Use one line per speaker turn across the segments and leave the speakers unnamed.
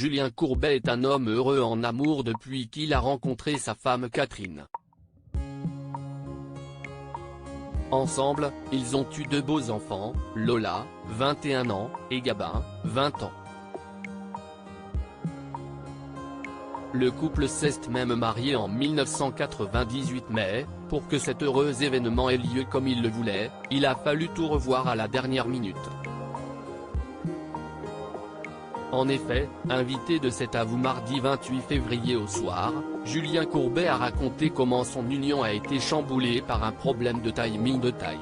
Julien Courbet est un homme heureux en amour depuis qu'il a rencontré sa femme Catherine. Ensemble, ils ont eu deux beaux enfants, Lola, 21 ans, et Gabin, 20 ans. Le couple s'est même marié en 1998 mais, pour que cet heureux événement ait lieu comme il le voulait, il a fallu tout revoir à la dernière minute. En effet, invité de cet À vous mardi 28 février au soir, Julien Courbet a raconté comment son union a été chamboulée par un problème de timing de taille.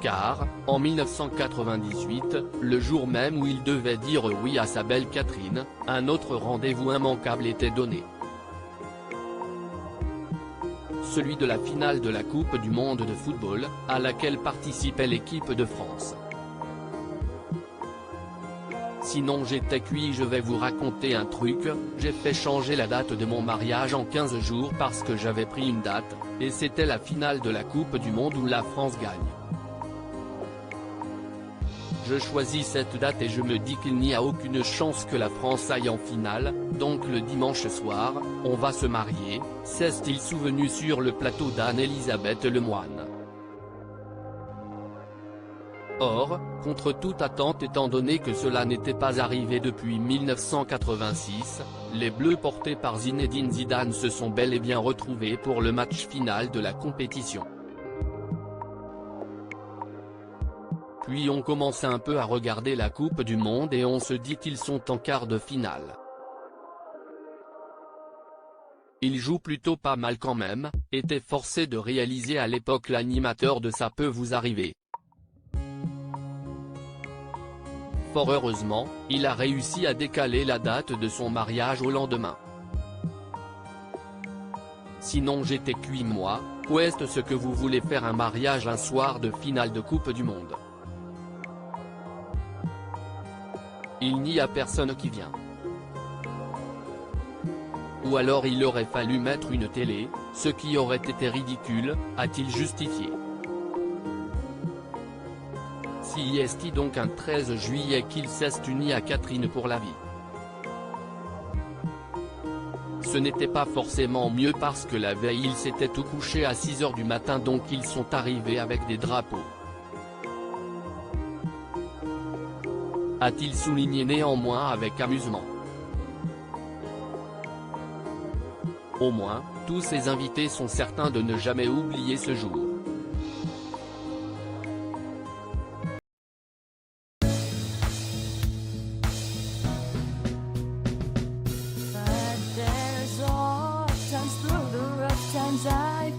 Car, en 1998, le jour même où il devait dire oui à sa belle Catherine, un autre rendez-vous immanquable était donné. Celui de la finale de la Coupe du monde de football, à laquelle participait l'équipe de France. Sinon j'étais cuit, je vais vous raconter un truc, j'ai fait changer la date de mon mariage en 15 jours parce que j'avais pris une date, et c'était la finale de la Coupe du monde où la France gagne. Je choisis cette date et je me dis qu'il n'y a aucune chance que la France aille en finale, donc le dimanche soir, on va se marier, s'est-il souvenu sur le plateau d'Anne-Elisabeth Lemoine. Or, contre toute attente étant donné que cela n'était pas arrivé depuis 1986, les Bleus portés par Zinedine Zidane se sont bel et bien retrouvés pour le match final de la compétition. Puis on commence un peu à regarder la Coupe du Monde et on se dit qu'ils sont en quart de finale. Ils jouent plutôt pas mal quand même, était forcé de réaliser à l'époque l'animateur de Ça peut vous arriver. Fort heureusement, il a réussi à décaler la date de son mariage au lendemain. Sinon j'étais cuit moi, qu'est-ce ce que vous voulez faire un mariage un soir de finale de Coupe du Monde? Il n'y a personne qui vient. Ou alors il aurait fallu mettre une télé, ce qui aurait été ridicule, a-t-il justifié. Si est donc un 13 juillet qu'il s'est uni à Catherine pour la vie. Ce n'était pas forcément mieux parce que la veille ils s'étaient tout couchés à 6 h du matin donc ils sont arrivés avec des drapeaux. A-t-il souligné néanmoins avec amusement. Au moins, tous ses invités sont certains de ne jamais oublier ce jour.
But there's all times through the rough times I